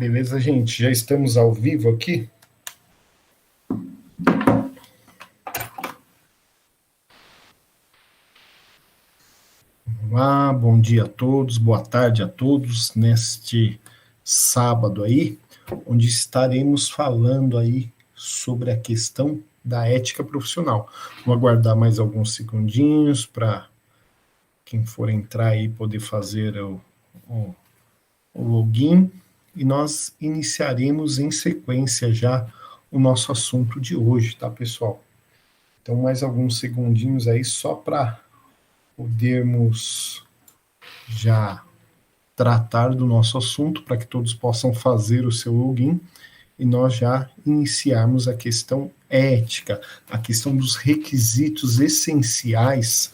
Beleza, gente? Já estamos ao vivo aqui? Vamos lá, bom dia a todos, boa tarde a todos, neste sábado aí, onde estaremos falando aí sobre a questão da ética profissional. Vou aguardar mais alguns segundinhos para quem for entrar aí poder fazer o login e nós iniciaremos em sequência já o nosso assunto de hoje, tá, pessoal? Então, mais alguns segundinhos aí só para podermos já tratar do nosso assunto, para que todos possam fazer o seu login e nós já iniciarmos a questão ética, a questão dos requisitos essenciais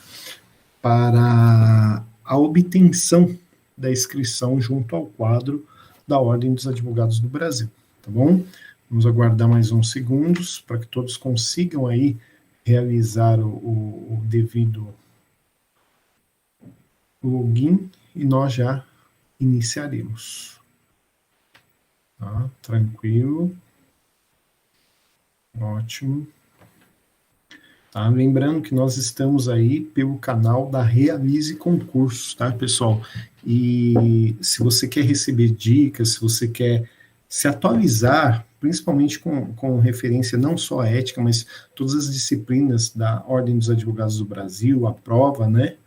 para a obtenção da inscrição junto ao quadro da Ordem dos Advogados do Brasil, tá bom? Vamos aguardar mais uns segundos para que todos consigam aí realizar o devido login e nós já iniciaremos. Tá? Tranquilo. Ótimo. Tá? Lembrando que nós estamos aí pelo canal da Realize Concursos, tá, pessoal? E se você quer receber dicas, se você quer se atualizar, principalmente com referência não só à ética, mas todas as disciplinas da Ordem dos Advogados do Brasil, a prova, né?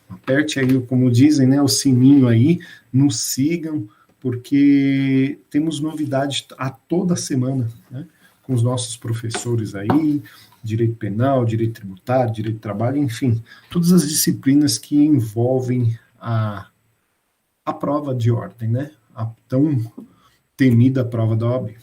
Aperte aí, como dizem, né, o sininho aí, nos sigam, porque temos novidades a toda semana, né, com os nossos professores aí, direito penal, direito tributário, direito do trabalho, enfim, todas as disciplinas que envolvem a prova de ordem, né, a tão temida prova da OAB,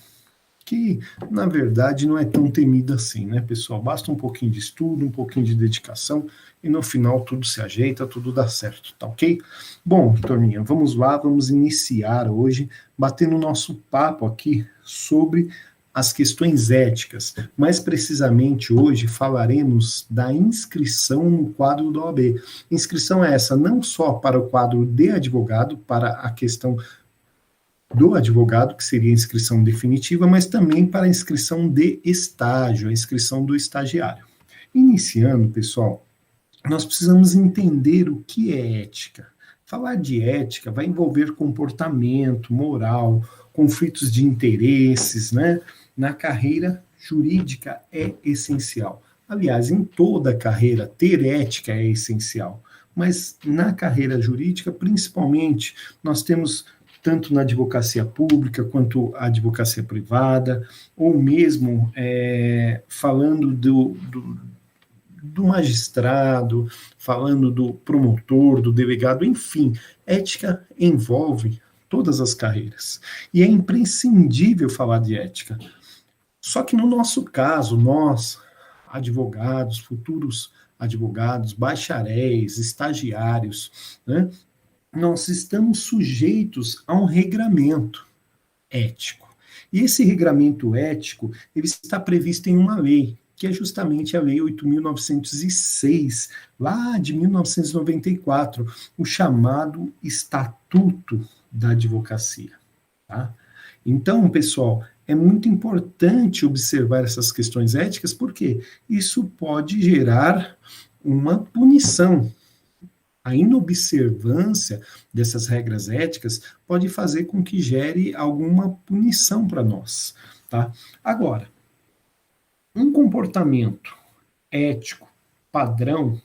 que, na verdade, não é tão temida assim, né, pessoal? Basta um pouquinho de estudo, um pouquinho de dedicação, e no final tudo se ajeita, tudo dá certo, tá ok? Bom, turminha, vamos lá, vamos iniciar hoje, batendo o nosso papo aqui sobre as questões éticas. Mais precisamente, hoje, falaremos da inscrição no quadro da OAB. Inscrição é essa não só para o quadro de advogado, para a questão do advogado, que seria a inscrição definitiva, mas também para a inscrição de estágio, a inscrição do estagiário. Iniciando, pessoal, nós precisamos entender o que é ética. Falar de ética vai envolver comportamento, moral, conflitos de interesses, né? Na carreira jurídica é essencial. Aliás, em toda carreira, ter ética é essencial. Mas na carreira jurídica, principalmente, nós temos tanto na advocacia pública quanto a advocacia privada, ou mesmo falando do magistrado, falando do promotor, do delegado, enfim, ética envolve todas as carreiras. E é imprescindível falar de ética. Só que no nosso caso, nós, advogados, futuros advogados, bacharéis, estagiários, né, nós estamos sujeitos a um regramento ético. E esse regramento ético, ele está previsto em uma lei, que é justamente a Lei 8.906, lá de 1994, o chamado Estatuto da Advocacia. Tá? Então, pessoal, é muito importante observar essas questões éticas, porque isso pode gerar uma punição. A inobservância dessas regras éticas pode fazer com que gere alguma punição para nós, tá? Agora, um comportamento ético padrão,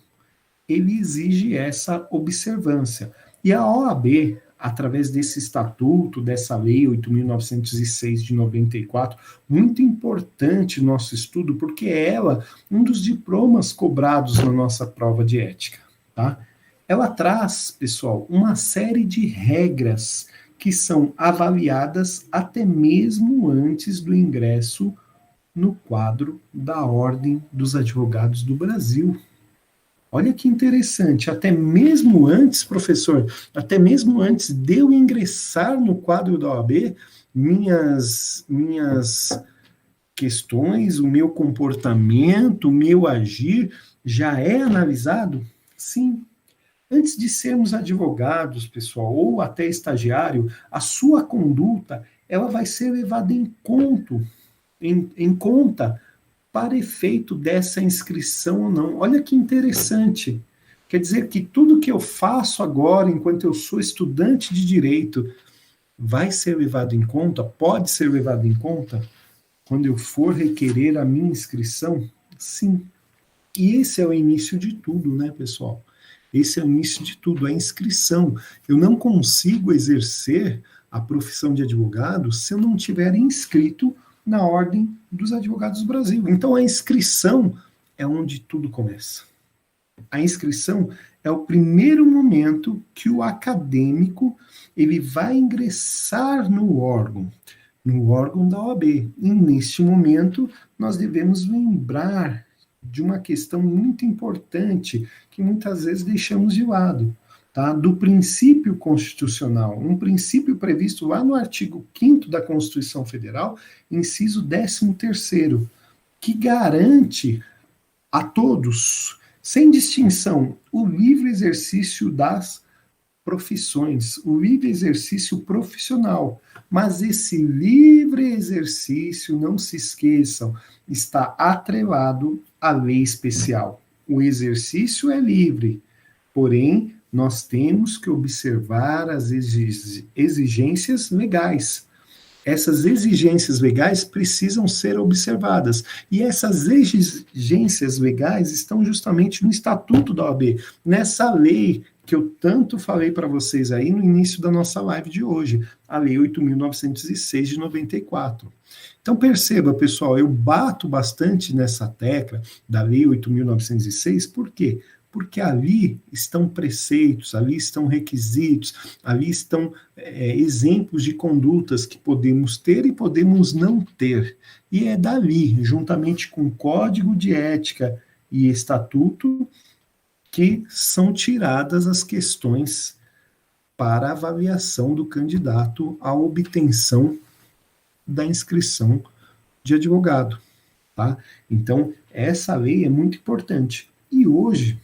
ele exige essa observância. E a OAB, através desse estatuto, dessa lei 8.906 de 94, muito importante o nosso estudo, porque é ela um dos diplomas cobrados na nossa prova de ética, tá? Ela traz, pessoal, uma série de regras que são avaliadas até mesmo antes do ingresso no quadro da Ordem dos Advogados do Brasil. Olha que interessante, até mesmo antes, professor, até mesmo antes de eu ingressar no quadro da OAB, minhas questões, o meu comportamento, o meu agir já é analisado? Sim. Antes de sermos advogados, pessoal, ou até estagiário, a sua conduta ela vai ser levada em conta para efeito dessa inscrição ou não. Olha que interessante. Quer dizer que tudo que eu faço agora, enquanto eu sou estudante de direito, vai ser levado em conta, pode ser levado em conta, quando eu for requerer a minha inscrição? Sim. E esse é o início de tudo, né, pessoal? Esse é o início de tudo, a inscrição. Eu não consigo exercer a profissão de advogado se eu não tiver inscrito na Ordem dos Advogados do Brasil. Então, a inscrição é onde tudo começa. A inscrição é o primeiro momento que o acadêmico ele vai ingressar no órgão da OAB. E neste momento, nós devemos lembrar de uma questão muito importante que muitas vezes deixamos de lado, tá? Do princípio constitucional, um princípio previsto lá no artigo 5º da Constituição Federal, inciso 13º, que garante a todos, sem distinção, o livre exercício das profissões, o livre exercício profissional. Mas esse livre exercício, não se esqueçam, está atrelado à lei especial. O exercício é livre, porém, nós temos que observar as exigências legais. Essas exigências legais precisam ser observadas. E essas exigências legais estão justamente no Estatuto da OAB, nessa lei que eu tanto falei para vocês aí no início da nossa live de hoje, a Lei 8.906 de 94. Então perceba, pessoal, eu bato bastante nessa tecla da Lei 8.906, por quê? Porque ali estão preceitos, ali estão requisitos, ali estão exemplos de condutas que podemos ter e podemos não ter. E é dali, juntamente com o Código de Ética e Estatuto, que são tiradas as questões para a avaliação do candidato à obtenção da inscrição de advogado, tá? Então, essa lei é muito importante. E hoje,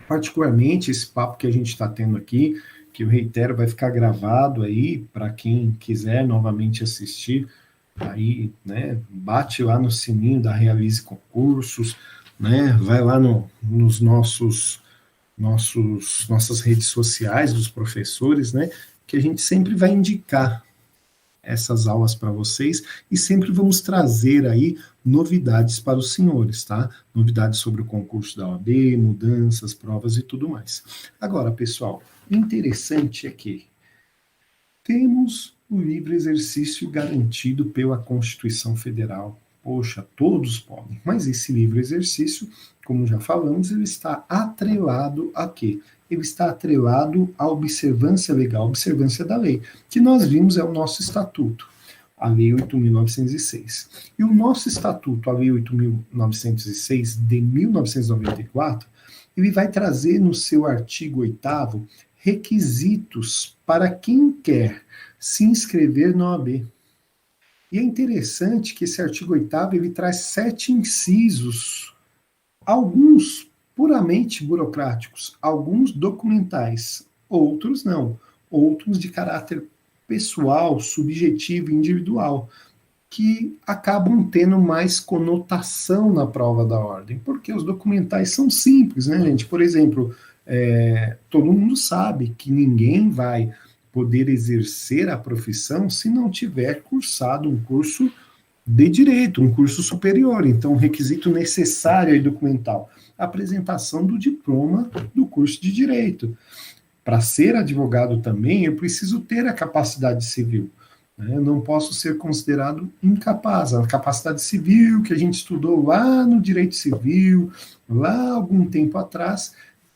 particularmente, esse papo que a gente está tendo aqui, que eu reitero, vai ficar gravado aí, para quem quiser novamente assistir, aí, né, bate lá no sininho da Realize Concursos, né, vai lá nos nossas redes sociais dos professores, né, que a gente sempre vai indicar essas aulas para vocês e sempre vamos trazer aí novidades para os senhores, tá? Novidades sobre o concurso da OAB, mudanças, provas e tudo mais. Agora, pessoal, o interessante é que temos o livre exercício garantido pela Constituição Federal. Poxa, todos podem, mas esse livre exercício, como já falamos, ele está atrelado a quê? Ele está atrelado à observância legal, observância da lei, que nós vimos é o nosso estatuto, a Lei 8.906. E o nosso estatuto, a Lei 8.906 de 1994, ele vai trazer no seu artigo 8º requisitos para quem quer se inscrever na OAB. E é interessante que esse artigo 8º ele traz 7 incisos, alguns puramente burocráticos, alguns documentais, outros não, outros de caráter pessoal, subjetivo, individual, que acabam tendo mais conotação na prova da ordem, porque os documentais são simples, né, gente? Por exemplo, todo mundo sabe que ninguém vai poder exercer a profissão se não tiver cursado um curso de direito, um curso superior. Então, o requisito necessário e documental, a apresentação do diploma do curso de direito. Para ser advogado também, eu preciso ter a capacidade civil. Né? Eu não posso ser considerado incapaz. A capacidade civil que a gente estudou lá no direito civil, lá algum tempo atrás,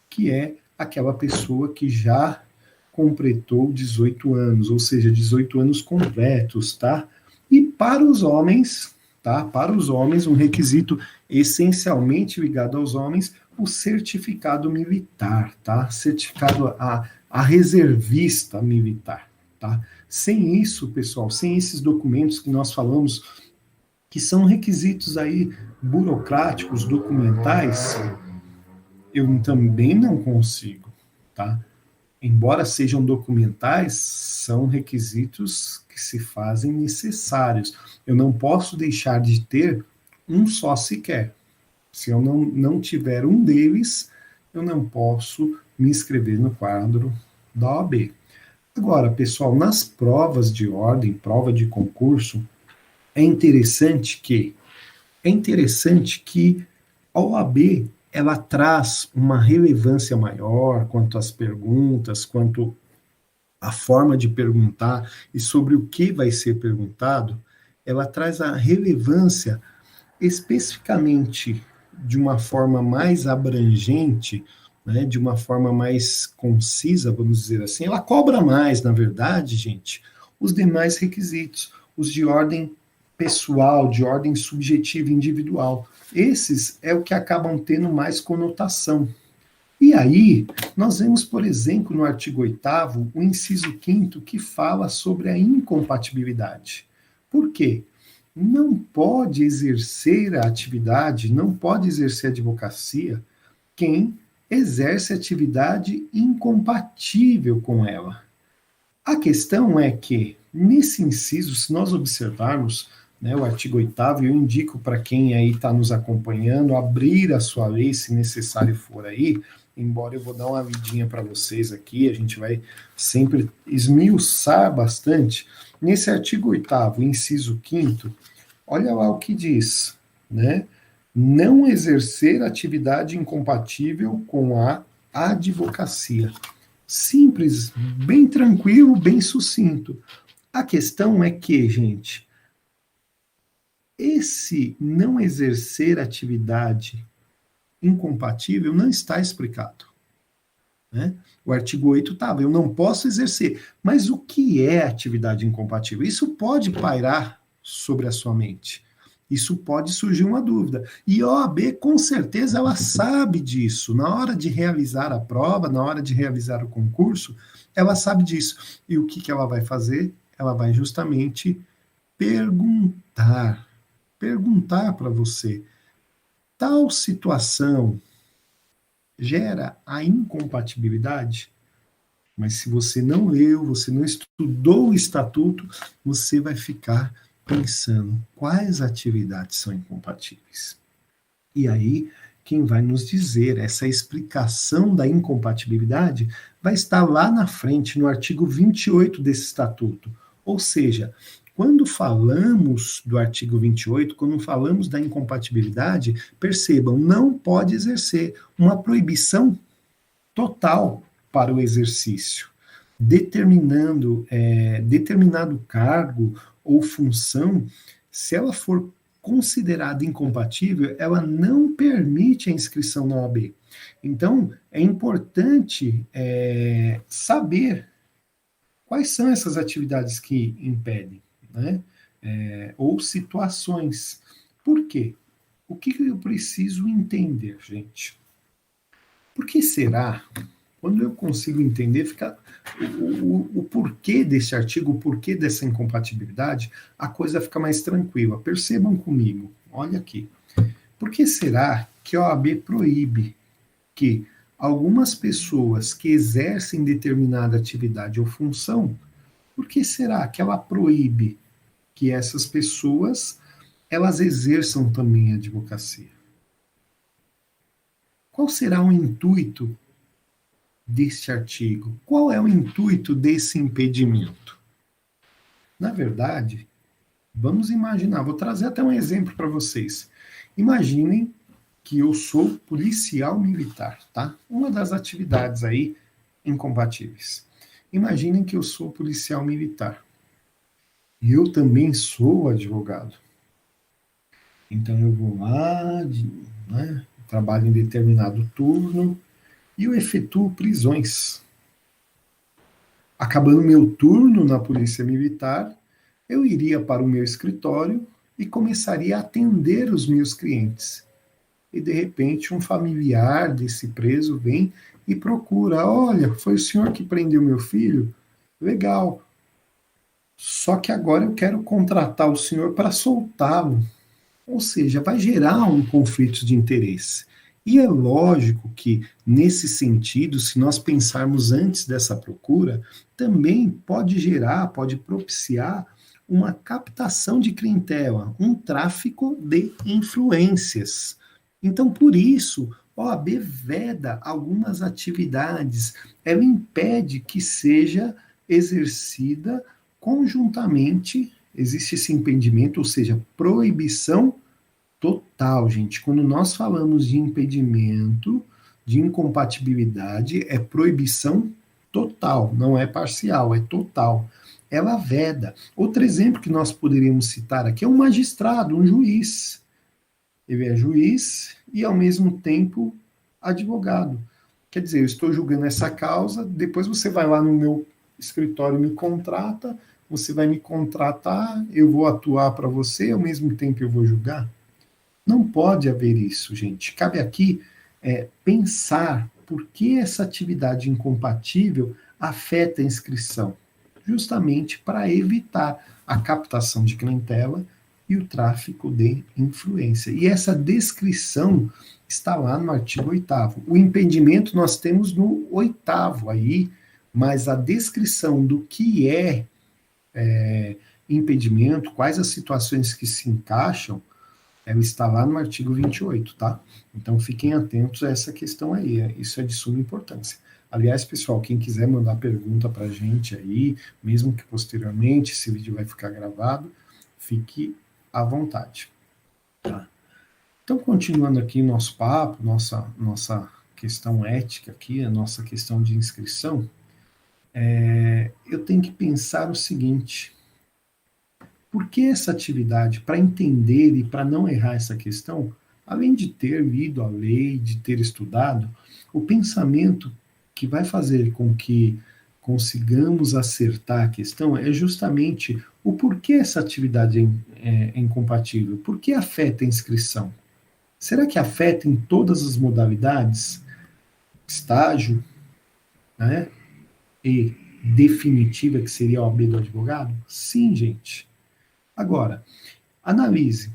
que é aquela pessoa que já completou 18 anos, ou seja, 18 anos completos, tá? E para os homens, tá? Para os homens, um requisito essencialmente ligado aos homens, o certificado militar, tá? Certificado a reservista militar, tá? Sem isso, pessoal, sem esses documentos que nós falamos, que são requisitos aí burocráticos, documentais, eu também não consigo, tá? Embora sejam documentais, são requisitos que se fazem necessários. Eu não posso deixar de ter um só sequer. Se eu não tiver um deles, eu não posso me inscrever no quadro da OAB. Agora, pessoal, nas provas de ordem, prova de concurso, é interessante que a OAB ela traz uma relevância maior quanto às perguntas, quanto à forma de perguntar e sobre o que vai ser perguntado, ela traz a relevância especificamente de uma forma mais abrangente, né, de uma forma mais concisa, vamos dizer assim. Ela cobra mais, na verdade, gente, os demais requisitos, os de ordem pessoal, de ordem subjetiva e individual. Esses é o que acabam tendo mais conotação. E aí, nós vemos, por exemplo, no artigo 8º, o inciso 5º, que fala sobre a incompatibilidade. Por quê? Não pode exercer a atividade, não pode exercer a advocacia quem exerce atividade incompatível com ela. A questão é que, nesse inciso, se nós observarmos, né, o artigo 8º, eu indico para quem aí está nos acompanhando, abrir a sua lei, se necessário for aí, embora eu vou dar uma lidinha para vocês aqui, a gente vai sempre esmiuçar bastante. Nesse artigo 8º, inciso 5º, olha lá o que diz, né? Não exercer atividade incompatível com a advocacia. Simples, bem tranquilo, bem sucinto. A questão é que, gente, esse não exercer atividade incompatível não está explicado, né? O artigo 8 estava, eu não posso exercer. Mas o que é atividade incompatível? Isso pode pairar sobre a sua mente. Isso pode surgir uma dúvida. E a OAB, com certeza, ela sabe disso. Na hora de realizar a prova, na hora de realizar o concurso, ela sabe disso. E o que ela vai fazer? Ela vai justamente perguntar. Perguntar para você. Tal situação gera a incompatibilidade? Mas se você não leu, você não estudou o estatuto, você vai ficar pensando quais atividades são incompatíveis. E aí, quem vai nos dizer essa explicação da incompatibilidade vai estar lá na frente, no artigo 28 desse estatuto. Ou seja, quando falamos do artigo 28, quando falamos da incompatibilidade, percebam, não pode exercer uma proibição total para o exercício, determinado cargo ou função, se ela for considerada incompatível, ela não permite a inscrição na OAB. Então, é importante saber quais são essas atividades que impedem, né? Ou situações. Por quê? O que eu preciso entender, gente? Por que será? Quando eu consigo entender, fica o porquê desse artigo, o porquê dessa incompatibilidade, a coisa fica mais tranquila. Percebam comigo, olha aqui. Por que será que a OAB proíbe que algumas pessoas que exercem determinada atividade ou função, por que será que ela proíbe que essas pessoas elas exerçam também a advocacia? Qual será o intuito deste artigo? Qual é o intuito desse impedimento? Na verdade, vamos imaginar, vou trazer até um exemplo para vocês. Imaginem que eu sou policial militar, tá? Uma das atividades aí incompatíveis. Imaginem que eu sou policial militar. Eu também sou advogado. Então eu vou lá, né, trabalho em determinado turno, e eu efetuo prisões. Acabando meu turno na Polícia Militar, eu iria para o meu escritório e começaria a atender os meus clientes. E, de repente, um familiar desse preso vem e procura. Olha, foi o senhor que prendeu meu filho? Legal. Só que agora eu quero contratar o senhor para soltá-lo. Ou seja, vai gerar um conflito de interesse. E é lógico que, nesse sentido, se nós pensarmos antes dessa procura, também pode gerar, pode propiciar uma captação de clientela, um tráfico de influências. Então, por isso, a OAB veda algumas atividades, ela impede que seja exercida conjuntamente, existe esse impedimento, ou seja, proibição total, gente. Quando nós falamos de impedimento, de incompatibilidade, é proibição total, não é parcial, é total. Ela veda. Outro exemplo que nós poderíamos citar aqui é um magistrado, um juiz. Ele é juiz e, ao mesmo tempo, advogado. Quer dizer, eu estou julgando essa causa, depois você vai lá no meu escritório e me contrata, você vai me contratar, eu vou atuar para você, ao mesmo tempo eu vou julgar? Não pode haver isso, gente. Cabe aqui pensar por que essa atividade incompatível afeta a inscrição, justamente para evitar a captação de clientela e o tráfico de influência. E essa descrição está lá no artigo 8º. O impedimento nós temos no 8º aí, mas a descrição do que é impedimento, quais as situações que se encaixam, ela está lá no artigo 28, tá? Então fiquem atentos a essa questão aí, isso é de suma importância. Aliás, pessoal, quem quiser mandar pergunta para a gente aí, mesmo que posteriormente esse vídeo vai ficar gravado, fique à vontade. Tá? Então, continuando aqui nosso papo, nossa questão ética aqui, a nossa questão de inscrição, eu tenho que pensar o seguinte: por que essa atividade? Para entender e para não errar essa questão, além de ter lido a lei, de ter estudado, o pensamento que vai fazer com que consigamos acertar a questão é justamente o porquê essa atividade é incompatível, por que afeta a inscrição. Será que afeta em todas as modalidades? Estágio, né? E definitiva, que seria a OAB do advogado? Sim, gente. Agora, analise.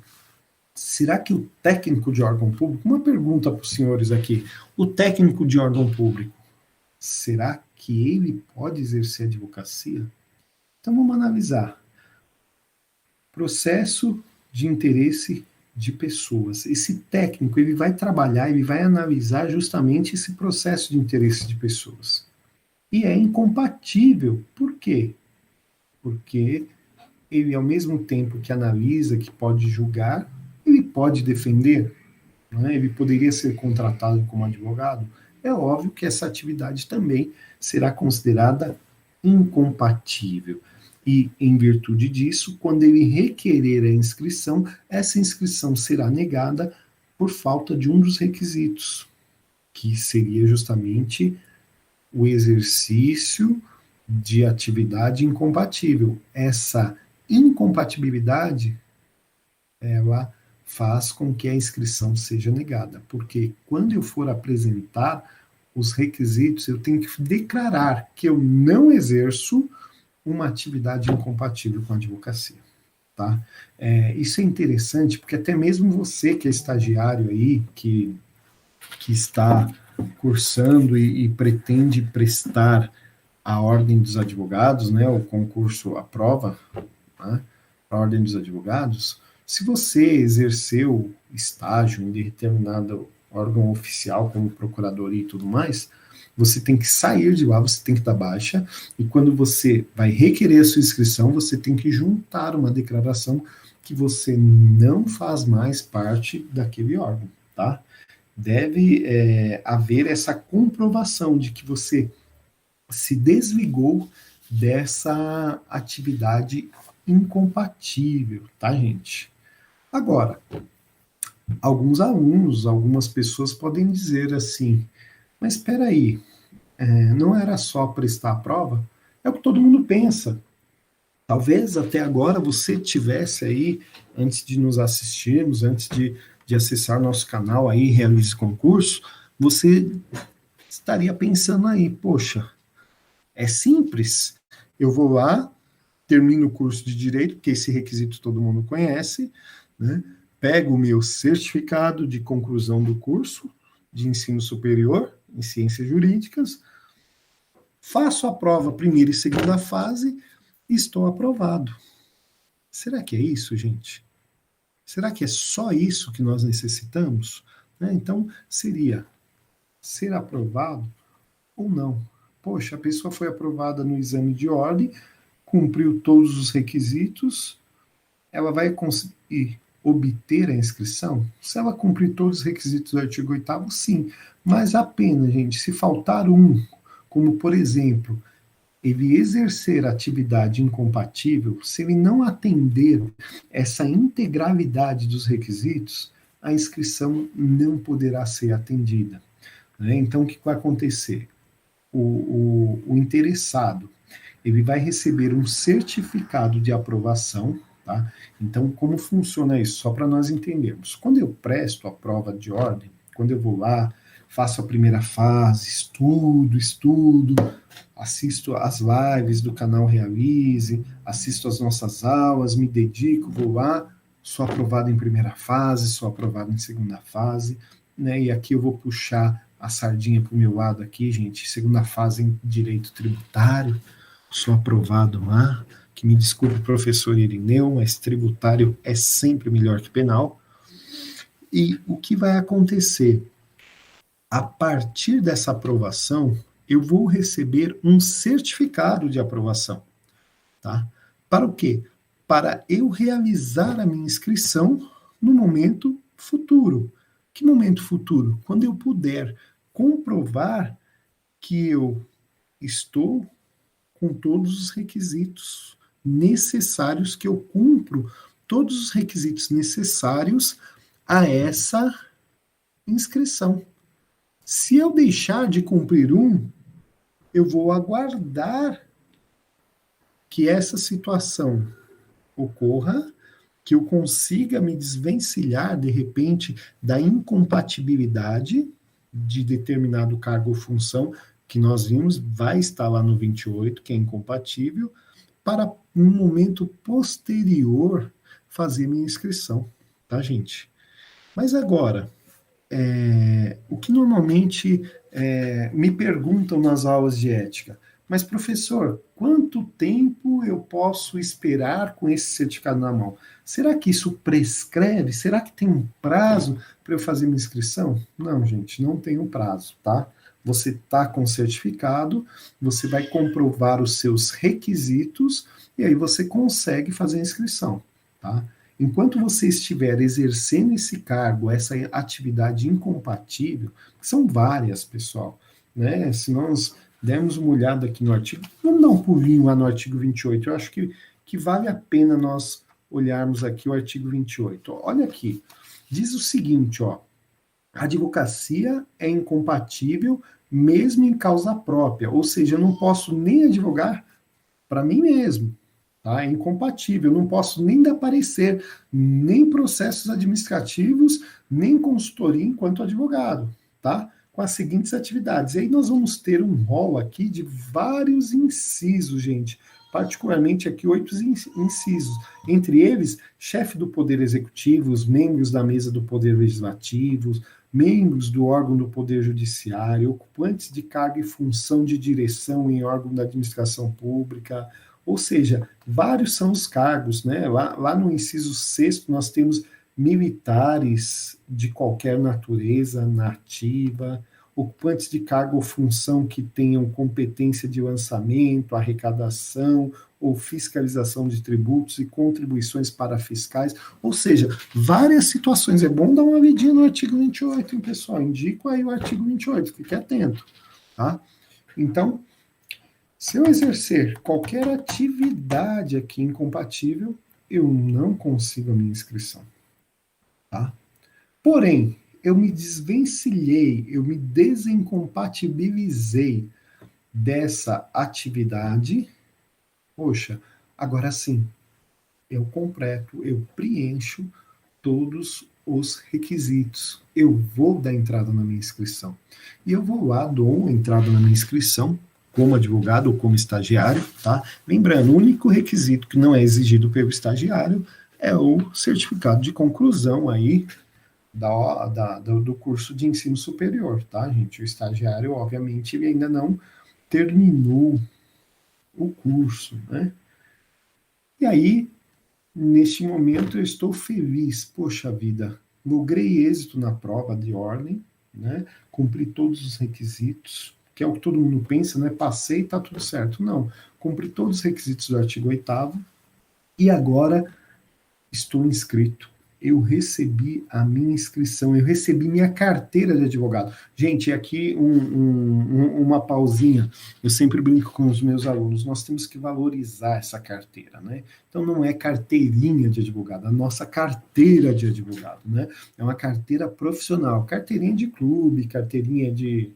Será que o técnico de órgão público, uma pergunta para os senhores aqui, o técnico de órgão público, será que ele pode exercer advocacia? Então vamos analisar. Processo de interesse de pessoas. Esse técnico, ele vai trabalhar, ele vai analisar justamente esse processo de interesse de pessoas. E é incompatível. Por quê? Porque ele, ao mesmo tempo que analisa, que pode julgar, ele pode defender, né? Ele poderia ser contratado como advogado. É óbvio que essa atividade também será considerada incompatível. E, em virtude disso, quando ele requerer a inscrição, essa inscrição será negada por falta de um dos requisitos, que seria justamente o exercício de atividade incompatível. Essa incompatibilidade, ela faz com que a inscrição seja negada, porque quando eu for apresentar os requisitos, eu tenho que declarar que eu não exerço uma atividade incompatível com a advocacia, tá? Isso é interessante, porque até mesmo você que é estagiário aí, que está cursando e pretende prestar a ordem dos advogados, né, o concurso, a prova, né, a ordem dos advogados, se você exerceu estágio em determinado órgão oficial, como procuradoria e tudo mais, você tem que sair de lá, você tem que dar baixa, e quando você vai requerer a sua inscrição, você tem que juntar uma declaração que você não faz mais parte daquele órgão, tá? Deve haver essa comprovação de que você se desligou dessa atividade incompatível, tá, gente? Agora, alguns alunos, algumas pessoas podem dizer assim, mas espera aí, não era só prestar a prova? É o que todo mundo pensa. Talvez até agora você tivesse aí, antes de nos assistirmos, antes de acessar nosso canal aí, Realize Concurso, você estaria pensando aí, poxa, é simples, eu vou lá, termino o curso de Direito, porque esse requisito todo mundo conhece, né? Pego o meu certificado de conclusão do curso, de ensino superior, em ciências jurídicas, faço a prova primeira e segunda fase e estou aprovado. Será que é isso, gente? Será que é só isso que nós necessitamos? Então, seria ser aprovado ou não. Poxa, a pessoa foi aprovada no exame de ordem, cumpriu todos os requisitos, ela vai conseguir obter a inscrição? Se ela cumprir todos os requisitos do artigo 8º, sim. Mas apenas, gente, se faltar um, como, por exemplo, ele exercer atividade incompatível, se ele não atender essa integralidade dos requisitos, a inscrição não poderá ser atendida. Então, o que vai acontecer? O interessado, ele vai receber um certificado de aprovação, tá? Então, como funciona isso? Só para nós entendermos. Quando eu presto a prova de ordem, quando eu vou lá, faço a primeira fase, estudo, assisto às lives do canal Realize, assisto às nossas aulas, me dedico, vou lá, sou aprovado em primeira fase, sou aprovado em segunda fase, né? E aqui eu vou puxar a sardinha para o meu lado aqui, gente, segunda fase em direito tributário, sou aprovado lá, que me desculpe o professor Irineu, mas tributário é sempre melhor que penal. E o que vai acontecer? A partir dessa aprovação, eu vou receber um certificado de aprovação, tá? Para o quê? Para eu realizar a minha inscrição no momento futuro. Que momento futuro? Quando eu puder comprovar que eu estou com todos os requisitos necessários, que eu cumpro todos os requisitos necessários a essa inscrição. Se eu deixar de cumprir um, eu vou aguardar que essa situação ocorra, que eu consiga me desvencilhar, de repente, da incompatibilidade de determinado cargo ou função, que nós vimos, vai estar lá no 28, que é incompatível, para um momento posterior fazer minha inscrição, tá, gente? Mas agora, o que normalmente me perguntam nas aulas de ética, mas professor, quanto tempo eu posso esperar com esse certificado na mão? Será que isso prescreve? Será que tem um prazo para eu fazer minha inscrição? Não, gente, não tem um prazo, tá? Você está com o certificado, você vai comprovar os seus requisitos e aí você consegue fazer a inscrição, tá? Enquanto você estiver exercendo esse cargo, essa atividade incompatível, que são várias, pessoal, né? Se nós dermos uma olhada aqui no artigo, vamos dar um pulinho lá no artigo 28, eu acho que vale a pena nós olharmos aqui o artigo 28. Olha aqui, diz o seguinte, ó, a advocacia é incompatível mesmo em causa própria, ou seja, eu não posso nem advogar para mim mesmo, tá? É incompatível, eu não posso nem dar parecer, nem processos administrativos, nem consultoria enquanto advogado, tá? Com as seguintes atividades. E aí nós vamos ter um rol aqui de vários incisos, gente, particularmente aqui 8 incisos. Entre eles, chefe do Poder Executivo, os membros da mesa do Poder Legislativo, membros do órgão do Poder Judiciário, ocupantes de cargo e função de direção em órgão da administração pública, ou seja, vários são os cargos, né? Lá no inciso 6º nós temos militares de qualquer natureza, na ativa, ocupantes de cargo ou função que tenham competência de lançamento, arrecadação ou fiscalização de tributos e contribuições para fiscais, ou seja, várias situações. É bom dar uma olhadinha no artigo 28, hein, pessoal? Indico aí o artigo 28, fique atento, tá? Então, se eu exercer qualquer atividade aqui incompatível, eu não consigo a minha inscrição, tá? Porém, eu me desvencilhei, eu me desincompatibilizei dessa atividade, poxa, agora sim, eu completo, eu preencho todos os requisitos. Eu vou dar entrada na minha inscrição. E eu vou lá, dou uma entrada na minha inscrição, como advogado ou como estagiário, tá? Lembrando, o único requisito que não é exigido pelo estagiário é o certificado de conclusão aí, do curso de ensino superior, tá, gente? O estagiário, obviamente, ele ainda não terminou o curso, né? E aí, neste momento, eu estou feliz. Poxa vida, logrei êxito na prova de ordem, né? Cumpri todos os requisitos, que é o que todo mundo pensa, né? Passei, e tá tudo certo. Não, cumpri todos os requisitos do artigo 8º e agora estou inscrito. Eu recebi a minha inscrição, eu recebi minha carteira de advogado. Gente, aqui uma pausinha. Eu sempre brinco com os meus alunos, nós temos que valorizar essa carteira, né? Então não é carteirinha de advogado, a nossa carteira de advogado, né? É uma carteira profissional, carteirinha de clube, carteirinha de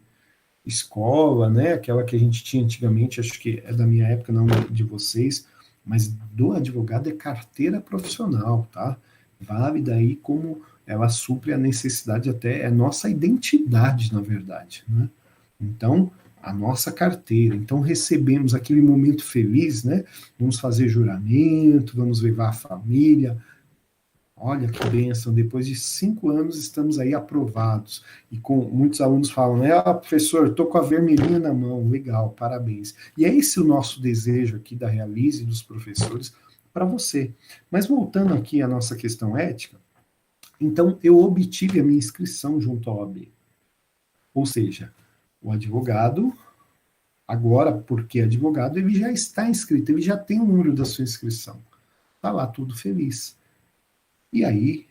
escola, né? Aquela que a gente tinha antigamente, acho que é da minha época, não de vocês, mas do advogado é carteira profissional, tá? Válida aí como ela supre a necessidade até, é nossa identidade, na verdade, né? Então, a nossa carteira. Então, recebemos aquele momento feliz, né? Vamos fazer juramento, vamos levar a família. Olha que bênção, depois de 5 anos estamos aí aprovados. E com muitos alunos falam, né? Ah, professor, estou com a vermelhinha na mão, legal, parabéns. E é esse o nosso desejo aqui da Realize dos professores para você. Mas voltando aqui à nossa questão ética, então eu obtive a minha inscrição junto à OAB. Ou seja, o advogado, agora, porque advogado, ele já está inscrito, ele já tem o número da sua inscrição. Está lá tudo feliz. E aí,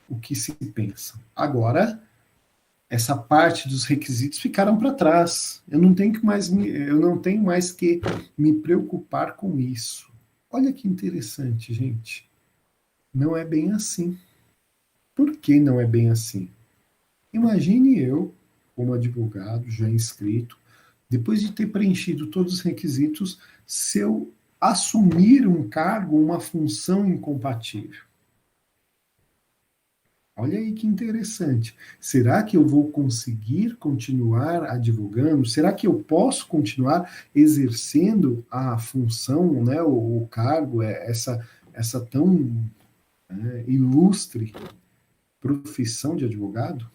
o que se pensa? Agora, essa parte dos requisitos ficaram para trás. Eu não tenho mais que me preocupar com isso. Olha que interessante, gente. Não é bem assim. Por que não é bem assim? Imagine eu, como advogado, já inscrito, depois de ter preenchido todos os requisitos, se eu assumir um cargo, uma função incompatível. Olha aí que interessante. Será que eu vou conseguir continuar advogando? Será que eu posso continuar exercendo a função, né, o cargo, essa tão ilustre profissão de advogado?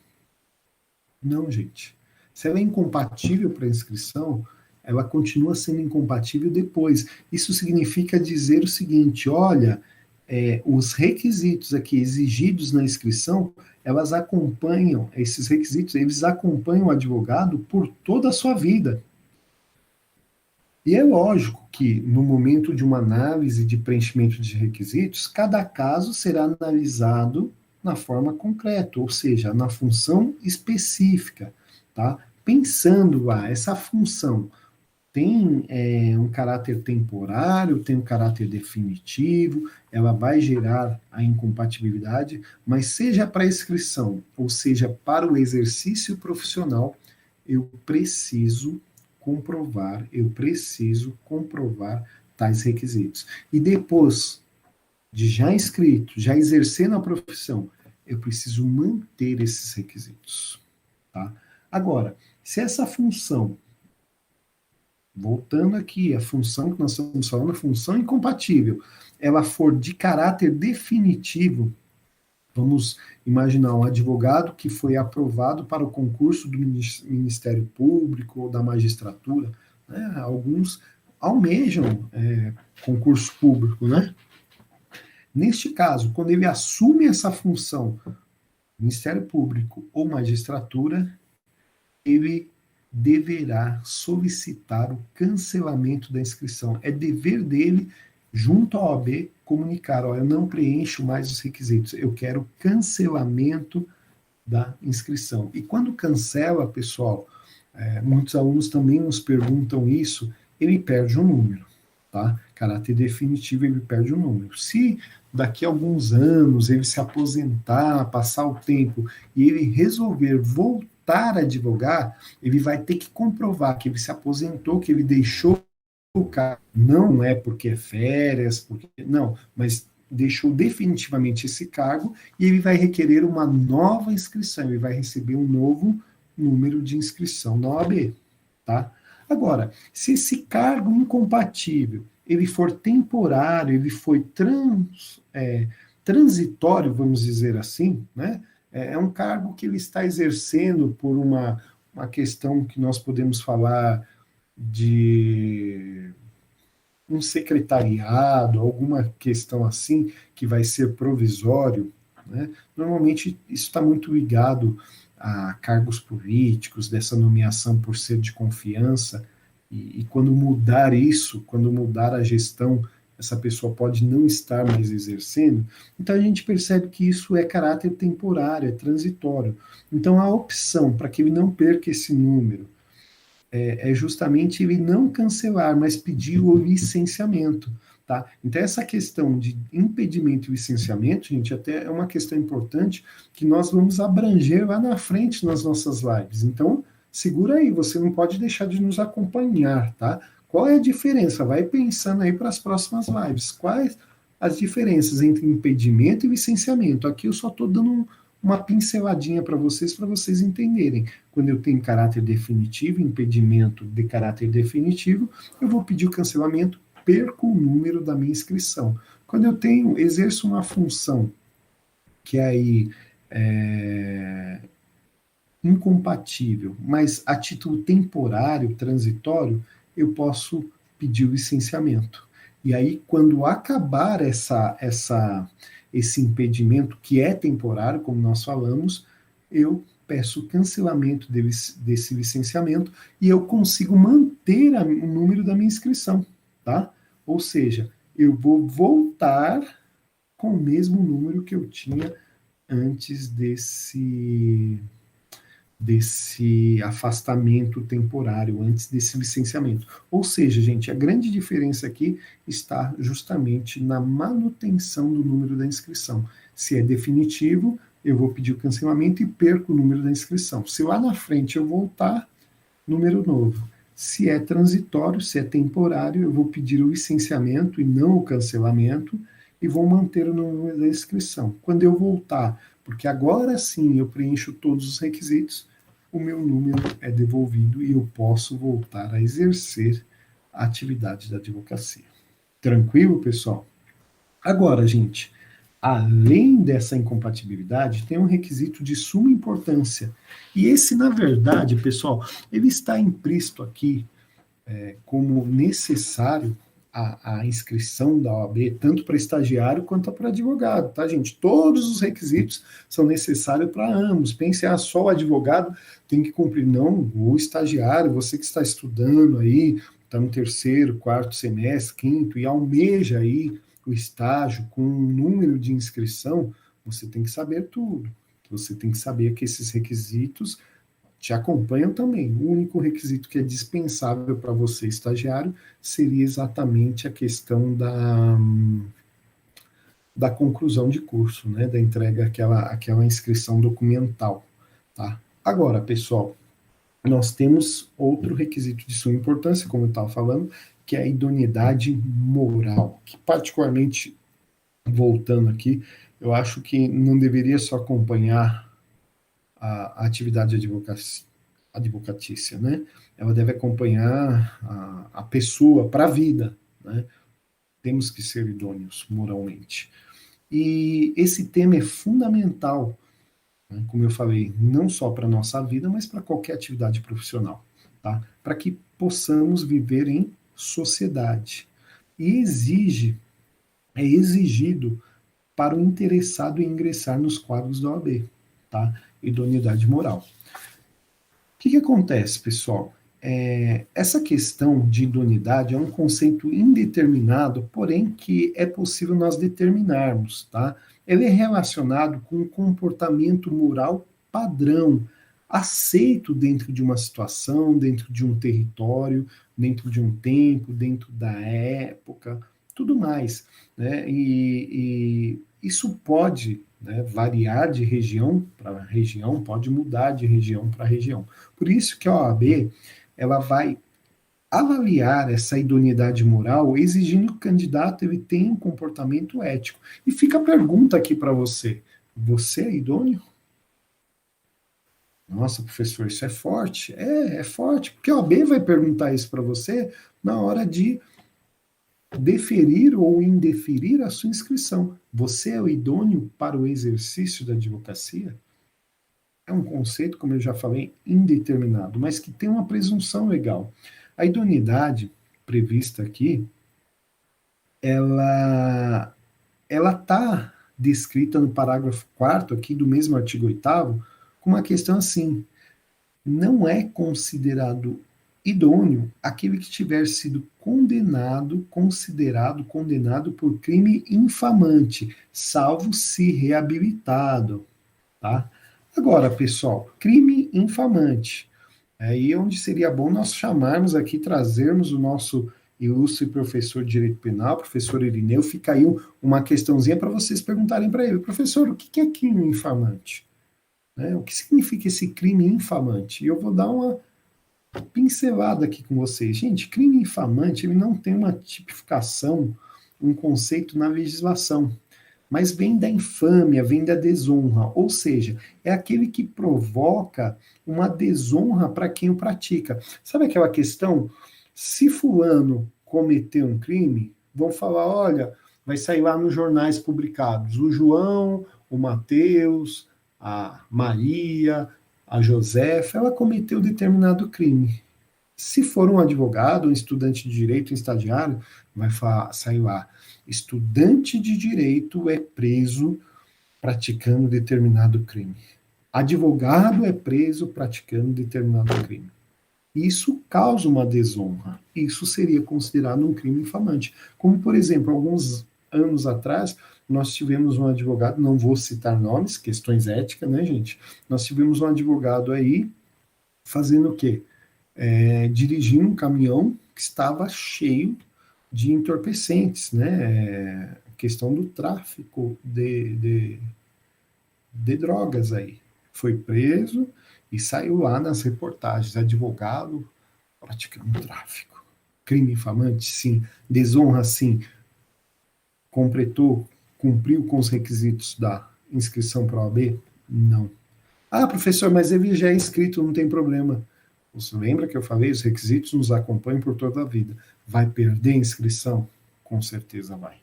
Não, gente. Se ela é incompatível para a inscrição, ela continua sendo incompatível depois. Isso significa dizer o seguinte: olha, os requisitos aqui exigidos na inscrição, esses requisitos, eles acompanham o advogado por toda a sua vida. E é lógico que, no momento de uma análise de preenchimento de requisitos, cada caso será analisado na forma concreta, ou seja, na função específica, tá? Pensando lá, essa função tem um caráter temporário, tem um caráter definitivo, ela vai gerar a incompatibilidade, mas seja para a inscrição, ou seja, para o exercício profissional, eu preciso comprovar tais requisitos. E depois de já inscrito, já exercendo a profissão, eu preciso manter esses requisitos, tá? Agora, se essa função, voltando aqui, a função que nós estamos falando, a função incompatível, ela for de caráter definitivo, vamos imaginar um advogado que foi aprovado para o concurso do Ministério Público ou da magistratura, né? Alguns almejam concurso público, né? Neste caso, quando ele assume essa função, Ministério Público ou magistratura, ele deverá solicitar o cancelamento da inscrição. É dever dele, junto à OAB, comunicar: olha, eu não preencho mais os requisitos, eu quero cancelamento da inscrição. E quando cancela, pessoal, muitos alunos também nos perguntam isso, ele perde um número, tá? Caráter definitivo, ele perde um número. Se daqui a alguns anos ele se aposentar, passar o tempo, e ele resolver voltar a advogar, ele vai ter que comprovar que ele se aposentou, que ele deixou o cargo. Não é porque é férias, não, mas deixou definitivamente esse cargo e ele vai requerer uma nova inscrição, ele vai receber um novo número de inscrição na OAB, tá? Agora, se esse cargo incompatível ele for temporário, ele foi transitório, vamos dizer assim, né? É um cargo que ele está exercendo por uma questão que nós podemos falar de um secretariado, alguma questão assim, que vai ser provisório, né? Normalmente isso está muito ligado a cargos políticos, dessa nomeação por ser de confiança, e quando mudar isso, quando mudar a gestão, essa pessoa pode não estar mais exercendo, então a gente percebe que isso é caráter temporário, é transitório. Então a opção para que ele não perca esse número é justamente ele não cancelar, mas pedir o licenciamento. Tá? Então, essa questão de impedimento e licenciamento, gente, até é uma questão importante que nós vamos abranger lá na frente nas nossas lives. Então, segura aí, você não pode deixar de nos acompanhar, tá? Qual é a diferença? Vai pensando aí para as próximas lives. Quais as diferenças entre impedimento e licenciamento? Aqui eu só estou dando uma pinceladinha para vocês entenderem. Quando eu tenho caráter definitivo, impedimento de caráter definitivo, eu vou pedir o cancelamento, perco o número da minha inscrição. Quando eu exerço uma função que é aí incompatível, mas a título temporário, transitório, eu posso pedir o licenciamento. E aí, quando acabar esse impedimento, que é temporário, como nós falamos, eu peço cancelamento desse licenciamento e eu consigo manter o número da minha inscrição, tá? Ou seja, eu vou voltar com o mesmo número que eu tinha antes desse afastamento temporário, antes desse licenciamento. Ou seja, gente, a grande diferença aqui está justamente na manutenção do número da inscrição. Se é definitivo, eu vou pedir o cancelamento e perco o número da inscrição. Se lá na frente eu voltar, número novo. Se é transitório, se é temporário, eu vou pedir o licenciamento e não o cancelamento e vou manter o número da inscrição. Quando eu voltar, porque agora sim eu preencho todos os requisitos, o meu número é devolvido e eu posso voltar a exercer a atividade da advocacia. Tranquilo, pessoal? Agora, gente, além dessa incompatibilidade, tem um requisito de suma importância. E esse, na verdade, pessoal, ele está implícito aqui como necessário a inscrição da OAB, tanto para estagiário quanto para advogado, tá, gente? Todos os requisitos são necessários para ambos. Pense, só o advogado tem que cumprir. Não, o estagiário, você que está estudando aí, está no terceiro, quarto semestre, quinto, e almeja aí o estágio com um número de inscrição, você tem que saber tudo. Você tem que saber que esses requisitos te acompanham também. O único requisito que é dispensável para você, estagiário, seria exatamente a questão da conclusão de curso, né, da entrega, aquela inscrição documental. Tá? Agora, pessoal, nós temos outro requisito de suma importância, como eu estava falando, que é a idoneidade moral, que particularmente, voltando aqui, eu acho que não deveria só acompanhar a atividade advocatícia, né? Ela deve acompanhar a pessoa para a vida, né? Temos que ser idôneos moralmente. E esse tema é fundamental, né? Como eu falei, não só para a nossa vida, mas para qualquer atividade profissional, tá? Para que possamos viver em sociedade. E é exigido para o interessado em ingressar nos quadros da OAB, tá? Idoneidade moral. O que acontece, pessoal? Essa questão de idoneidade é um conceito indeterminado, porém que é possível nós determinarmos, tá? Ele é relacionado com um comportamento moral padrão, aceito dentro de uma situação, dentro de um território, dentro de um tempo, dentro da época, tudo mais, né? E isso pode, né, variar de região para região, pode mudar de região para região. Por isso que a OAB ela vai avaliar essa idoneidade moral, exigindo que o candidato ele tenha um comportamento ético. E fica a pergunta aqui para você: você é idôneo? Nossa, professor, isso é forte? É forte, porque a OAB vai perguntar isso para você na hora de deferir ou indeferir a sua inscrição. Você é o idôneo para o exercício da advocacia? é um conceito, como eu já falei, indeterminado, mas que tem uma presunção legal. A idoneidade prevista aqui, ela está descrita no parágrafo 4º aqui do mesmo artigo 8º, com uma questão assim: não é considerado idôneo aquele que tiver sido considerado condenado por crime infamante, salvo se reabilitado, tá? Agora, pessoal, crime infamante. É aí onde seria bom nós chamarmos aqui, trazermos o nosso ilustre professor de Direito Penal, professor Irineu. Fica aí uma questãozinha para vocês perguntarem para ele: professor, o que é crime infamante? Né? O que significa esse crime infamante? E eu vou dar uma pincelada aqui com vocês. Gente, crime infamante, ele não tem uma tipificação, um conceito na legislação, mas vem da infâmia, vem da desonra, ou seja, é aquele que provoca uma desonra para quem o pratica. Sabe aquela questão? Se fulano cometeu um crime, vão falar, olha, vai sair lá nos jornais publicados, o João, o Mateus, a Maria, a Josefa, ela cometeu determinado crime. Se for um advogado, um estudante de direito, um estagiário, vai sair lá. Estudante de direito é preso praticando determinado crime. Advogado é preso praticando determinado crime. Isso causa uma desonra. Isso seria considerado um crime infamante. Como, por exemplo, alguns anos atrás, nós tivemos um advogado, não vou citar nomes, questões éticas, né, gente? Nós tivemos um advogado aí fazendo o quê? Dirigindo um caminhão que estava cheio de entorpecentes, né? Questão do tráfico de drogas aí. Foi preso e saiu lá nas reportagens, advogado praticando tráfico. Crime infamante, sim. Desonra, sim. Cumpriu com os requisitos da inscrição para a OAB? Não. Ah, professor, mas ele já é inscrito, não tem problema. Você lembra que eu falei? Os requisitos nos acompanham por toda a vida. Vai perder a inscrição? Com certeza vai.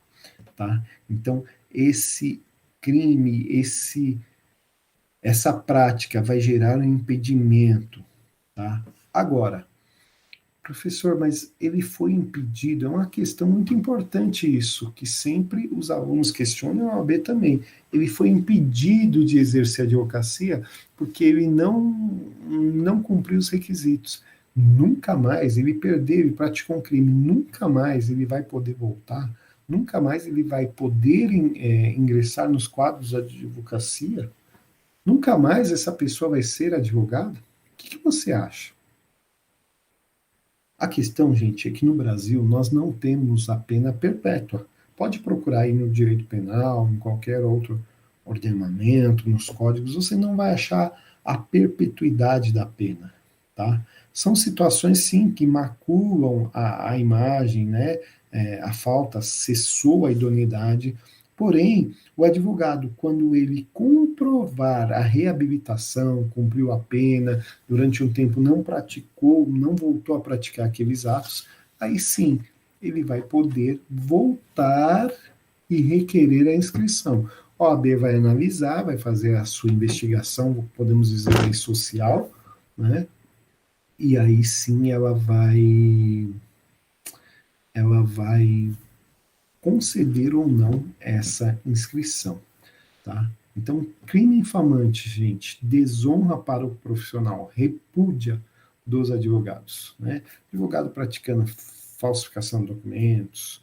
Tá? Então, esse crime, essa prática vai gerar um impedimento. Tá? Agora, professor, mas ele foi impedido, é uma questão muito importante isso, que sempre os alunos questionam, a OAB também. Ele foi impedido de exercer a advocacia porque ele não cumpriu os requisitos. Nunca mais ele perdeu, ele praticou um crime, nunca mais ele vai poder voltar, nunca mais ele vai poder ingressar nos quadros da advocacia, nunca mais essa pessoa vai ser advogada? O que você acha? A questão, gente, é que no Brasil nós não temos a pena perpétua. Pode procurar aí no direito penal, em qualquer outro ordenamento, nos códigos, você não vai achar a perpetuidade da pena, tá? São situações, sim, que maculam a imagem, né? A falta cessou a idoneidade. Porém, o advogado, quando ele comprovar a reabilitação, cumpriu a pena, durante um tempo não praticou, não voltou a praticar aqueles atos, aí sim, ele vai poder voltar e requerer a inscrição. A OAB vai analisar, vai fazer a sua investigação, podemos dizer aí, social, né? E aí sim ela vai conceder ou não essa inscrição, tá? Então, crime infamante, gente, desonra para o profissional, repúdia dos advogados, né? Advogado praticando falsificação de documentos,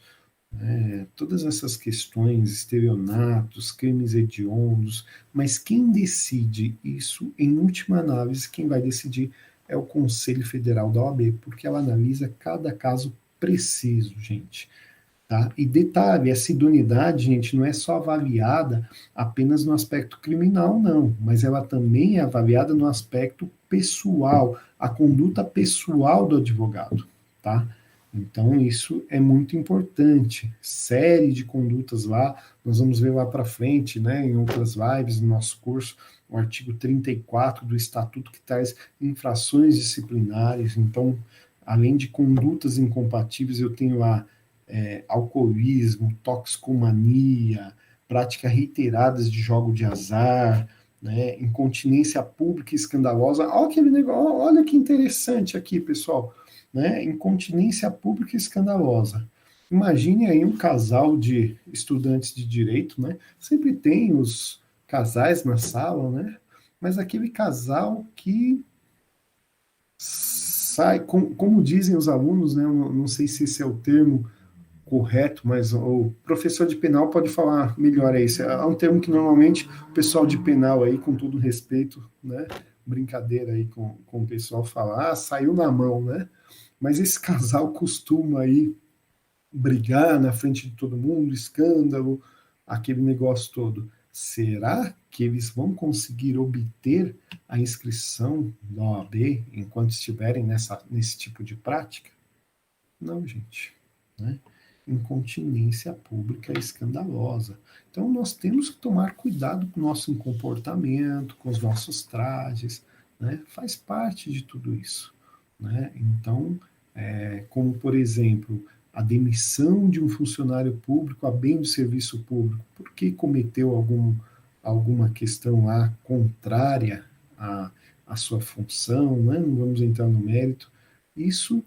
né? Todas essas questões, estelionatos, crimes hediondos, mas quem decide isso, em última análise, quem vai decidir é o Conselho Federal da OAB, porque ela analisa cada caso preciso, gente. Tá? E detalhe, essa idoneidade, gente, não é só avaliada apenas no aspecto criminal, não, mas ela também é avaliada no aspecto pessoal, a conduta pessoal do advogado, tá? Então, isso é muito importante. Série de condutas lá, nós vamos ver lá para frente, né, em outras lives, no nosso curso, o artigo 34 do Estatuto, que traz infrações disciplinares. Então, além de condutas incompatíveis, eu tenho lá alcoolismo, toxicomania, práticas reiteradas de jogo de azar, né? Incontinência pública e escandalosa. Olha aquele negócio, olha que interessante aqui, pessoal, né? Incontinência pública e escandalosa. Imagine aí um casal de estudantes de direito, né? Sempre tem os casais na sala, né? Mas aquele casal que sai, como dizem os alunos, né? Eu não sei se esse é o termo correto, mas o professor de penal pode falar melhor aí. Esse é um termo que normalmente o pessoal de penal aí, com todo respeito, né? Brincadeira aí com o pessoal falar, saiu na mão, né? Mas esse casal costuma aí brigar na frente de todo mundo, escândalo, aquele negócio todo. Será que eles vão conseguir obter a inscrição da OAB enquanto estiverem nesse tipo de prática? Não, gente. Né? Incontinência pública é escandalosa. Então, nós temos que tomar cuidado com o nosso comportamento, com os nossos trajes, né? Faz parte de tudo isso. Né? Então, como, por exemplo, a demissão de um funcionário público a bem do serviço público, porque cometeu alguma questão lá contrária à sua função, né? Não vamos entrar no mérito, isso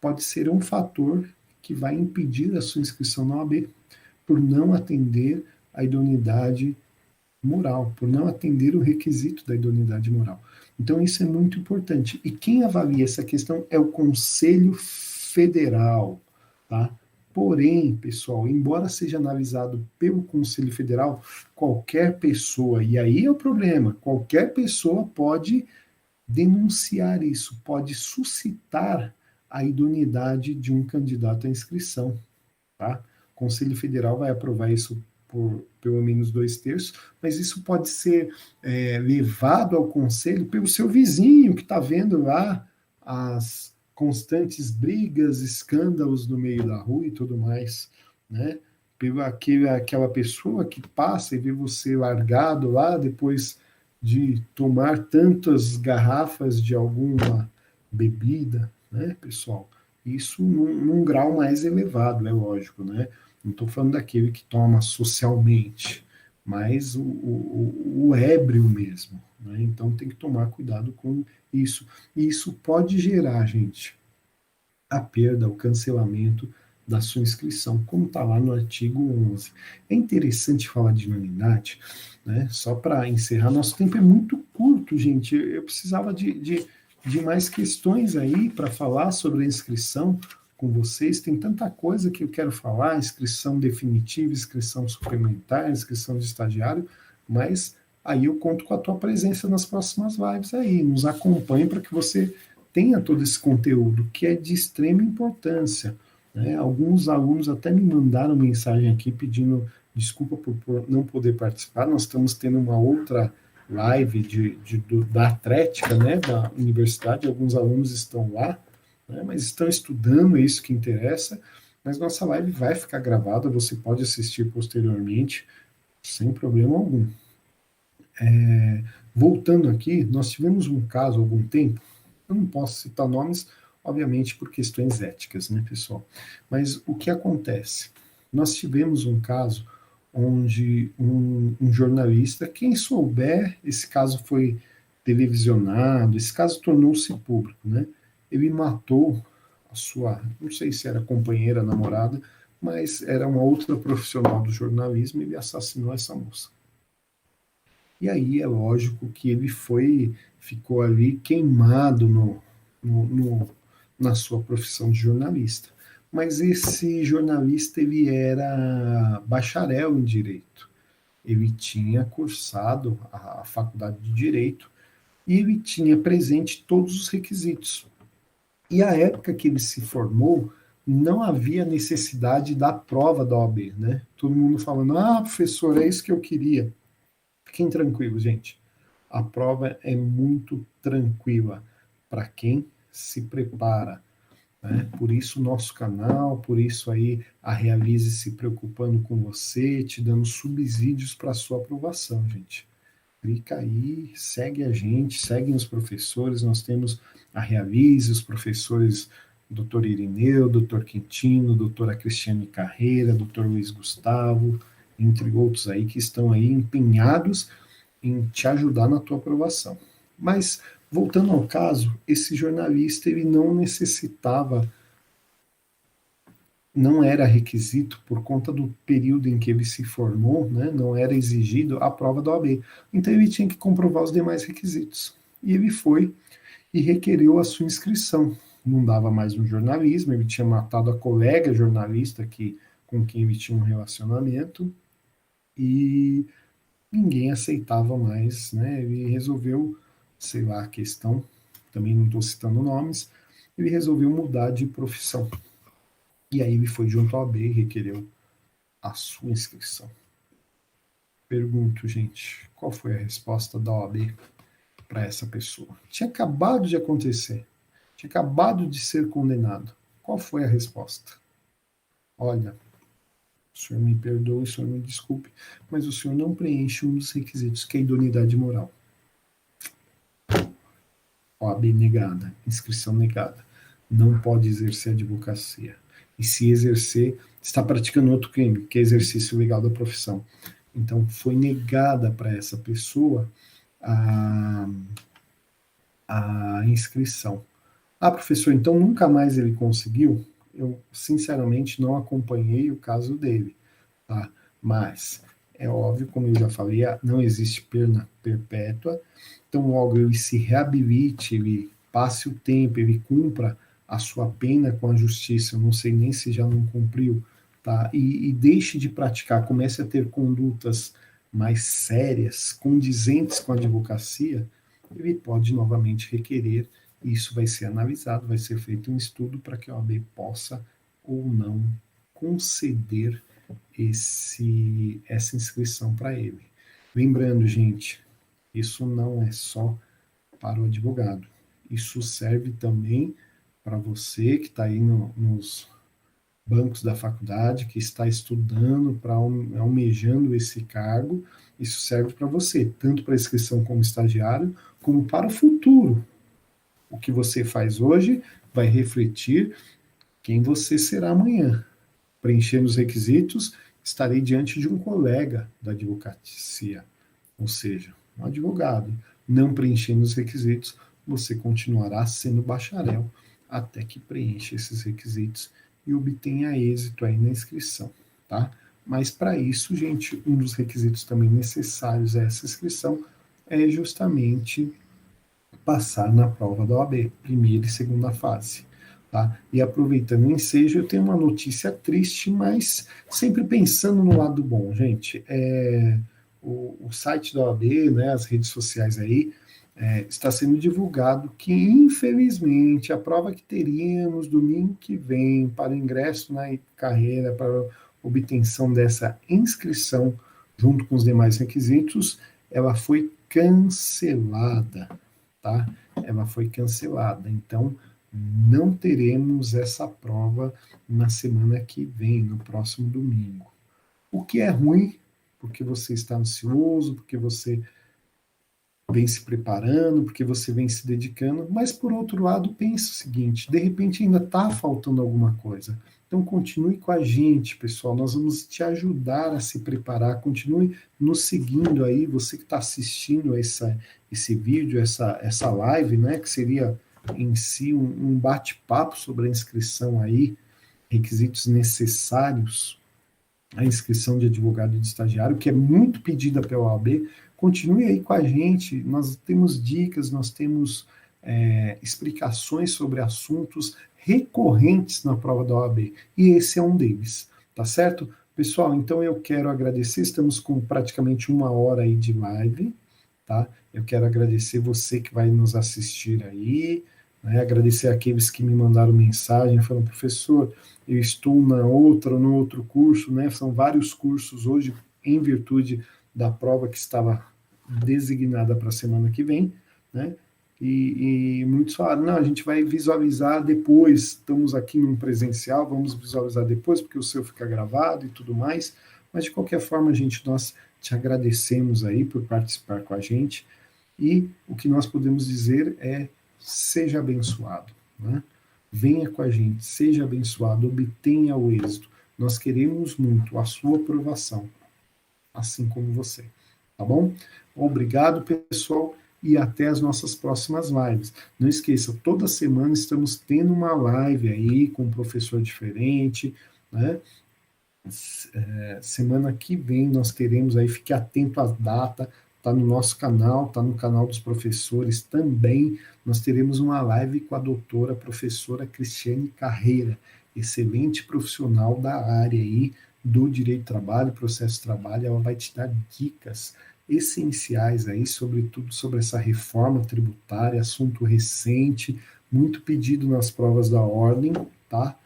pode ser um fator que vai impedir a sua inscrição na OAB, por não atender a idoneidade moral, por não atender o requisito da idoneidade moral. Então, isso é muito importante. E quem avalia essa questão é o Conselho Federal, tá? Porém, pessoal, embora seja analisado pelo Conselho Federal, qualquer pessoa, e aí é o problema, qualquer pessoa pode denunciar isso, pode suscitar a idoneidade de um candidato à inscrição. Tá? O Conselho Federal vai aprovar isso por pelo menos 2/3, mas isso pode ser levado ao Conselho pelo seu vizinho, que está vendo lá as constantes brigas, escândalos no meio da rua e tudo mais, né? Pela aquela pessoa que passa e vê você largado lá depois de tomar tantas garrafas de alguma bebida, né, pessoal? Isso num grau mais elevado, é lógico, né? Não estou falando daquele que toma socialmente, mas o ébrio mesmo, né? Então tem que tomar cuidado com isso. E isso pode gerar, gente, a perda, o cancelamento da sua inscrição, como está lá no artigo 11. É interessante falar de nulidade, né? Só para encerrar, nosso tempo é muito curto, gente. Eu precisava de mais questões aí para falar sobre a inscrição com vocês. Tem tanta coisa que eu quero falar: inscrição definitiva, inscrição suplementar, inscrição de estagiário, mas aí eu conto com a tua presença nas próximas lives aí. Nos acompanhe para que você tenha todo esse conteúdo, que é de extrema importância. Né? Alguns alunos até me mandaram mensagem aqui pedindo desculpa por não poder participar. Nós estamos tendo uma outra live da Atlética, né, da universidade. Alguns alunos estão lá, né, mas estão estudando, é isso que interessa. Mas nossa live vai ficar gravada, você pode assistir posteriormente, sem problema algum. Voltando aqui, nós tivemos um caso há algum tempo, eu não posso citar nomes, obviamente por questões éticas, né, pessoal? Mas o que acontece? Nós tivemos um caso onde um jornalista, quem souber, esse caso foi televisionado, esse caso tornou-se público, né? Ele matou a sua, não sei se era companheira, namorada, mas era uma outra profissional do jornalismo e ele assassinou essa moça. E aí é lógico que ele ficou ali queimado na sua profissão de jornalista. Mas esse jornalista, ele era bacharel em Direito. Ele tinha cursado a faculdade de Direito e ele tinha presente todos os requisitos. E a época que ele se formou, não havia necessidade da prova da OAB, né? Todo mundo falando, professor, é isso que eu queria. Fiquem tranquilos, gente. A prova é muito tranquila para quem se prepara. Né? Por isso o nosso canal, por isso aí a Realize se preocupando com você, te dando subsídios para a sua aprovação, gente. Clica aí, segue a gente, segue os professores, nós temos a Realize, os professores Dr. Irineu, Dr. Quintino, doutora Cristiane Carreira, Dr. Luiz Gustavo, entre outros aí que estão aí empenhados em te ajudar na tua aprovação. Mas, voltando ao caso, esse jornalista ele não necessitava, não era requisito, por conta do período em que ele se formou, né, não era exigido a prova da OAB. Então ele tinha que comprovar os demais requisitos. E ele foi e requereu a sua inscrição. Não dava mais no jornalismo, ele tinha matado a colega jornalista com quem ele tinha um relacionamento, e ninguém aceitava mais, né? Ele resolveu, sei lá a questão, também não estou citando nomes, ele resolveu mudar de profissão. E aí ele foi junto à OAB e requereu a sua inscrição. Pergunto, gente, qual foi a resposta da OAB para essa pessoa? Tinha acabado de acontecer, tinha acabado de ser condenado. Qual foi a resposta? Olha, o senhor me perdoe, o senhor me desculpe, mas o senhor não preenche um dos requisitos, que é a idoneidade moral. OAB negada, inscrição negada. Não pode exercer advocacia. E se exercer, está praticando outro crime, que é exercício legal da profissão. Então, foi negada para essa pessoa a inscrição. Ah, professor, então nunca mais ele conseguiu? Eu, sinceramente, não acompanhei o caso dele, tá? Mas, é óbvio, como eu já falei, não existe pena perpétua. Então, logo ele se reabilite, ele passe o tempo, ele cumpra a sua pena com a justiça, eu não sei nem se já não cumpriu, tá? E deixe de praticar, comece a ter condutas mais sérias, condizentes com a advocacia, ele pode novamente requerer, e isso vai ser analisado, vai ser feito um estudo para que a OAB possa ou não conceder essa inscrição para ele. Lembrando, gente, isso não é só para o advogado, isso serve também para você que está aí nos bancos da faculdade, que está estudando, almejando esse cargo, isso serve para você, tanto para inscrição como estagiário, como para o futuro. O que você faz hoje vai refletir quem você será amanhã. Preenchendo os requisitos, estarei diante de um colega da advocacia, ou seja, um advogado. Não preenchendo os requisitos, você continuará sendo bacharel até que preencha esses requisitos e obtenha êxito aí na inscrição, tá? Mas para isso, gente, um dos requisitos também necessários a essa inscrição é justamente passar na prova da OAB, primeira e segunda fase. Tá? E aproveitando o ensejo, eu tenho uma notícia triste, mas sempre pensando no lado bom, gente. O site da OAB, né, as redes sociais aí, está sendo divulgado que, infelizmente, a prova que teríamos domingo que vem para ingresso na carreira, para obtenção dessa inscrição, junto com os demais requisitos, ela foi cancelada, tá? Ela foi cancelada. Então, não teremos essa prova na semana que vem, no próximo domingo. O que é ruim, porque você está ansioso, porque você vem se preparando, porque você vem se dedicando, mas por outro lado, pense o seguinte, de repente ainda está faltando alguma coisa. Então continue com a gente, pessoal, nós vamos te ajudar a se preparar, continue nos seguindo aí, você que está assistindo esse vídeo, essa live, né, que seria em si um bate-papo sobre a inscrição aí, requisitos necessários à inscrição de advogado e de estagiário, que é muito pedida pela OAB. Continue aí com a gente, nós temos dicas, nós temos explicações sobre assuntos recorrentes na prova da OAB, e esse é um deles, tá certo? Pessoal, então eu quero agradecer, estamos com praticamente 1 hora aí de live, tá? Eu quero agradecer você que vai nos assistir aí, né? Agradecer aqueles que me mandaram mensagem, falando, professor, eu estou no outro curso, né? São vários cursos hoje, em virtude da prova que estava designada para a semana que vem, né? E muitos falaram, não, a gente vai visualizar depois, estamos aqui num presencial, vamos visualizar depois, porque o seu fica gravado e tudo mais, mas de qualquer forma, gente, nós te agradecemos aí por participar com a gente, e o que nós podemos dizer é, seja abençoado, né? Venha com a gente, seja abençoado, obtenha o êxito, nós queremos muito a sua aprovação, assim como você. tá bom? Obrigado, pessoal, e até as nossas próximas lives. Não esqueça, toda semana estamos tendo uma live aí com um professor diferente, né? Semana que vem nós teremos aí, fique atento à data, tá no nosso canal, tá no canal dos professores também. Nós teremos uma live com a doutora professora Cristiane Carreira, excelente profissional da área aí do direito do trabalho, processo de trabalho. Ela vai te dar dicas essenciais aí, sobretudo sobre essa reforma tributária, assunto recente, muito pedido nas provas da ordem, tá?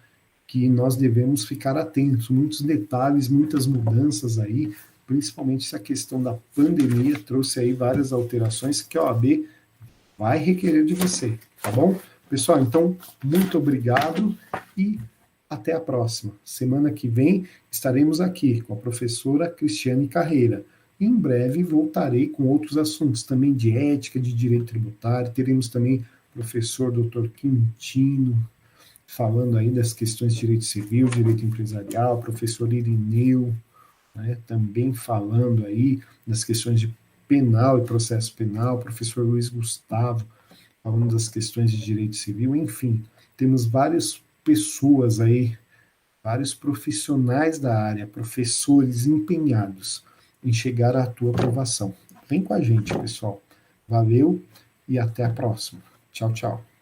Que nós devemos ficar atentos, muitos detalhes, muitas mudanças aí, principalmente essa questão da pandemia trouxe aí várias alterações que a OAB vai requerer de você, tá bom? Pessoal, então, muito obrigado e até a próxima. Semana que vem estaremos aqui com a professora Cristiane Carreira. Em breve voltarei com outros assuntos também de ética, de direito tributário. Teremos também o professor Dr. Quintino, falando aí das questões de direito civil, direito empresarial, professor Irineu, né, também falando aí das questões de penal e processo penal, professor Luiz Gustavo, falando das questões de direito civil, enfim, temos várias pessoas aí, vários profissionais da área, professores empenhados em chegar à tua aprovação. Vem com a gente, pessoal. Valeu e até a próxima. Tchau, tchau.